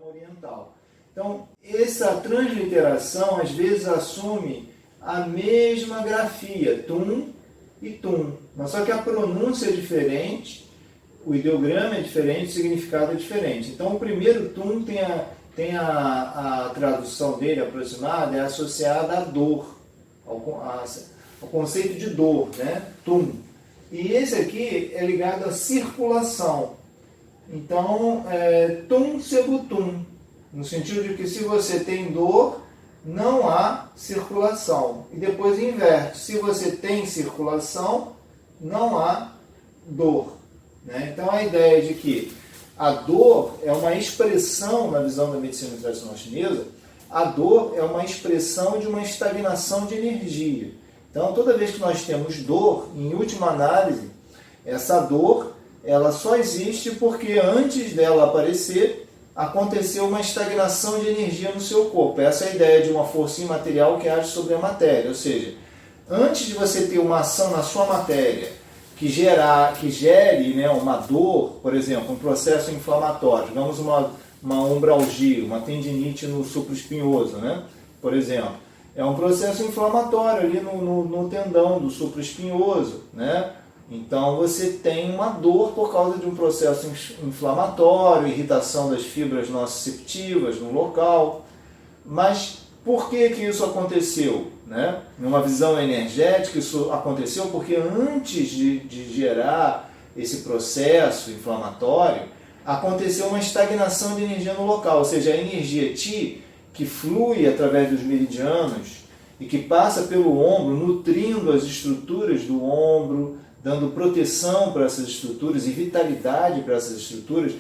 oriental. Então, essa transliteração às vezes assume a mesma grafia, tum e tum, mas só que a pronúncia é diferente, o ideograma é diferente, o significado é diferente. Então, o primeiro tum tem a tradução dele aproximada, é associada à dor, ao conceito de dor, né? Tum. E esse aqui é ligado à circulação. Então, tum sebutum, no sentido de que se você tem dor, não há circulação. E depois inverte, se você tem circulação, não há dor. Né? Então, a ideia de que a dor é uma expressão, na visão da medicina tradicional chinesa, a dor é uma expressão de uma estagnação de energia. Então, toda vez que nós temos dor, em última análise, essa dor ela só existe porque antes dela aparecer, aconteceu uma estagnação de energia no seu corpo. Essa é a ideia de uma força imaterial que age sobre a matéria. Ou seja, antes de você ter uma ação na sua matéria que gere, né, uma dor, por exemplo, um processo inflamatório, digamos uma umbralgia, uma tendinite no supraespinhoso, né, por exemplo, é um processo inflamatório ali no tendão do supraespinhoso, né? Então você tem uma dor por causa de um processo inflamatório, irritação das fibras nociceptivas no local. Mas por que isso aconteceu? Né? Numa visão energética, isso aconteceu porque antes de gerar esse processo inflamatório, aconteceu uma estagnação de energia no local, ou seja, a energia Qi, que flui através dos meridianos e que passa pelo ombro, nutrindo as estruturas do ombro, dando proteção para essas estruturas e vitalidade para essas estruturas.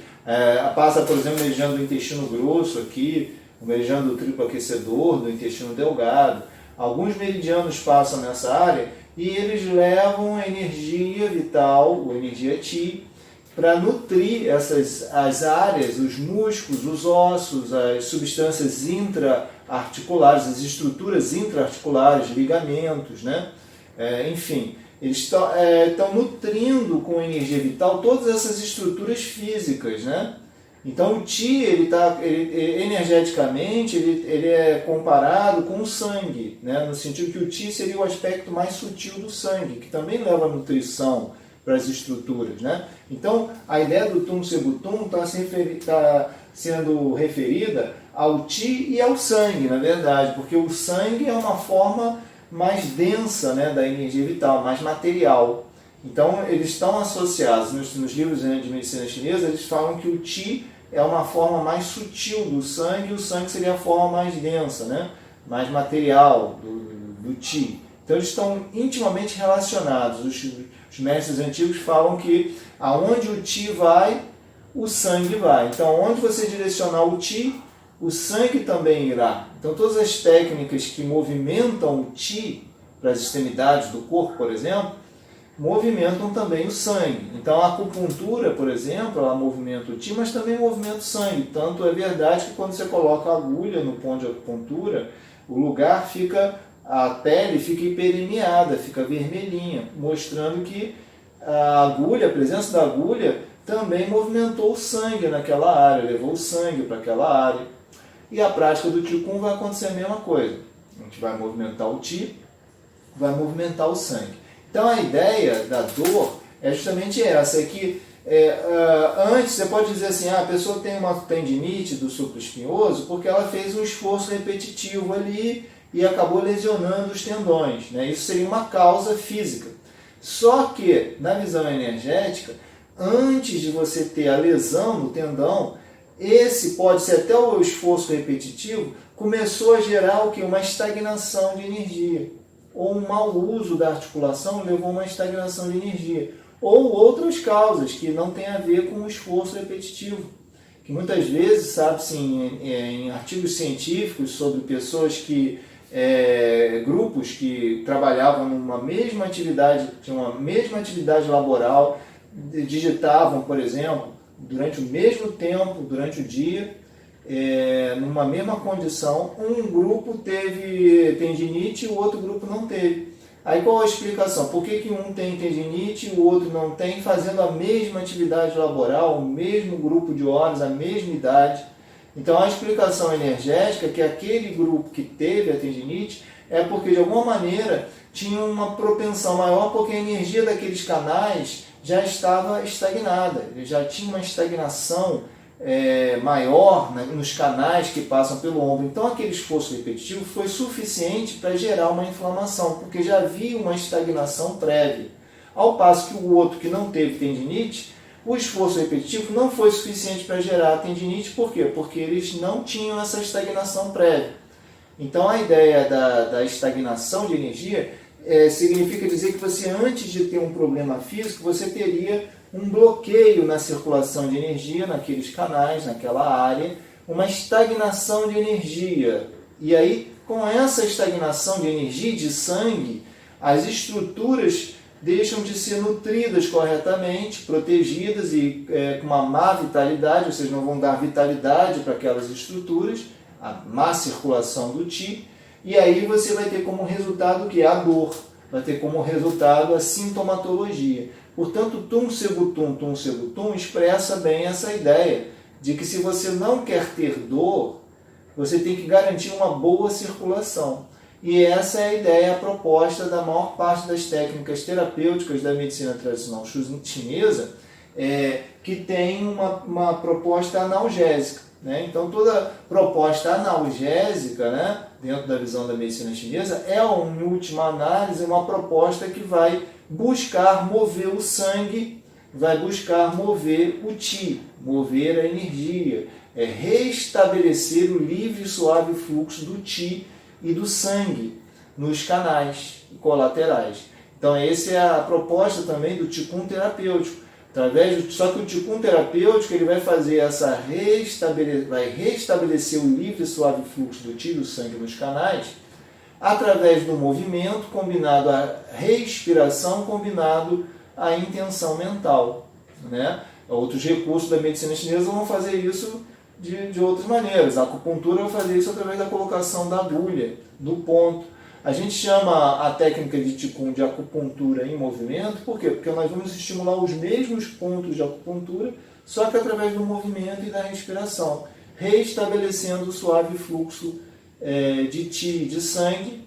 Passa, por exemplo, o meridiano do intestino grosso aqui, o meridiano do triplo aquecedor, do intestino delgado. Alguns meridianos passam nessa área e eles levam a energia vital, ou energia Qi, para nutrir as áreas, os músculos, os ossos, as substâncias intra-articulares, as estruturas intra-articulares, ligamentos, né? Enfim, eles estão nutrindo com energia vital todas essas estruturas físicas, né? Então o Qi, energeticamente, ele é comparado com o sangue, né? No sentido que o Qi seria o aspecto mais sutil do sangue, que também leva nutrição para as estruturas, né? Então a ideia do Tum Sebutum está sendo referida ao Qi e ao sangue, na verdade, porque o sangue é uma forma mais densa, né, da energia vital, mais material. Então, eles estão associados, nos livros de medicina chinesa, eles falam que o Qi é uma forma mais sutil do sangue, e o sangue seria a forma mais densa, né, mais material do Qi. Então, eles estão intimamente relacionados. Os mestres antigos falam que aonde o Qi vai, o sangue vai. Então, onde você direcionar o Qi, o sangue também irá. Então, todas as técnicas que movimentam o Qi para as extremidades do corpo, por exemplo, movimentam também o sangue. Então, a acupuntura, por exemplo, ela movimenta o Qi, mas também movimenta o sangue. Tanto é verdade que quando você coloca a agulha no ponto de acupuntura, o lugar a pele fica hiperemiada, fica vermelhinha, mostrando que a presença da agulha também movimentou o sangue naquela área, levou o sangue para aquela área. E a prática do Qigong vai acontecer a mesma coisa. A gente vai movimentar o Qi, vai movimentar o sangue. Então a ideia da dor é justamente essa, é que antes você pode dizer assim, a pessoa tem uma tendinite do supraespinhoso porque ela fez um esforço repetitivo ali e acabou lesionando os tendões, né? Isso seria uma causa física. Só que, na visão energética, antes de você ter a lesão no tendão, esse pode ser até o esforço repetitivo, começou a gerar o quê? Uma estagnação de energia. Ou um mau uso da articulação levou a uma estagnação de energia. Ou outras causas que não têm a ver com o esforço repetitivo. Que muitas vezes, sabe-se em artigos científicos sobre pessoas grupos que trabalhavam numa mesma atividade, tinham uma mesma atividade laboral, digitavam, por exemplo, durante o mesmo tempo, durante o dia, numa mesma condição, um grupo teve tendinite e o outro grupo não teve. Aí qual a explicação? Por que um tem tendinite e o outro não tem, fazendo a mesma atividade laboral, o mesmo grupo de horas, a mesma idade, Então a explicação energética que aquele grupo que teve a tendinite é porque de alguma maneira tinha uma propensão maior, porque a energia daqueles canais já estava estagnada, ele já tinha uma estagnação maior, né, nos canais que passam pelo ombro. Então aquele esforço repetitivo foi suficiente para gerar uma inflamação, porque já havia uma estagnação prévia. Ao passo que o outro que não teve tendinite, o esforço repetitivo não foi suficiente para gerar a tendinite. Por quê? Porque eles não tinham essa estagnação prévia. Então a ideia da estagnação de energia significa dizer que você, antes de ter um problema físico, você teria um bloqueio na circulação de energia naqueles canais, naquela área, uma estagnação de energia. E aí, com essa estagnação de energia e de sangue, as estruturas deixam de ser nutridas corretamente, protegidas e com uma má vitalidade, ou seja, não vão dar vitalidade para aquelas estruturas, a má circulação do Qi, e aí você vai ter como resultado o que? A dor, vai ter como resultado a sintomatologia. Portanto, Tum Segu Tum expressa bem essa ideia de que se você não quer ter dor, você tem que garantir uma boa circulação. E essa é a ideia, a proposta da maior parte das técnicas terapêuticas da medicina tradicional chinesa, que tem uma proposta analgésica. Né? Então, toda proposta analgésica, né, dentro da visão da medicina chinesa, em última análise, uma proposta que vai buscar mover o sangue, vai buscar mover o Qi, mover a energia, restabelecer o livre e suave fluxo do Qi e do sangue nos canais colaterais. Então, essa é a proposta também do Qigong terapêutico. Só que o Qigong terapêutico ele vai fazer vai restabelecer o livre e suave fluxo do Qi e do sangue nos canais através do movimento combinado à respiração, combinado à intenção mental. Né? Outros recursos da medicina chinesa vão fazer isso de outras maneiras. A acupuntura vai fazer isso através da colocação da agulha, do ponto. A gente chama a técnica de Qigong de acupuntura em movimento, por quê? Porque nós vamos estimular os mesmos pontos de acupuntura, só que através do movimento e da respiração, restabelecendo o suave fluxo de Qi, de sangue,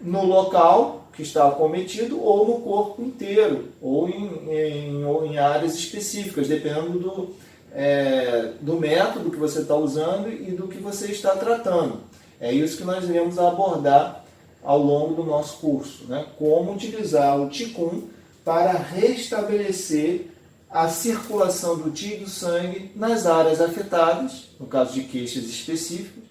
no local que está acometido ou no corpo inteiro, ou em áreas específicas, dependendo do método que você está usando e do que você está tratando. É isso que nós iremos abordar ao longo do nosso curso, né? Como utilizar o Qigong para restabelecer a circulação do Qi e do sangue nas áreas afetadas, no caso de queixas específicas,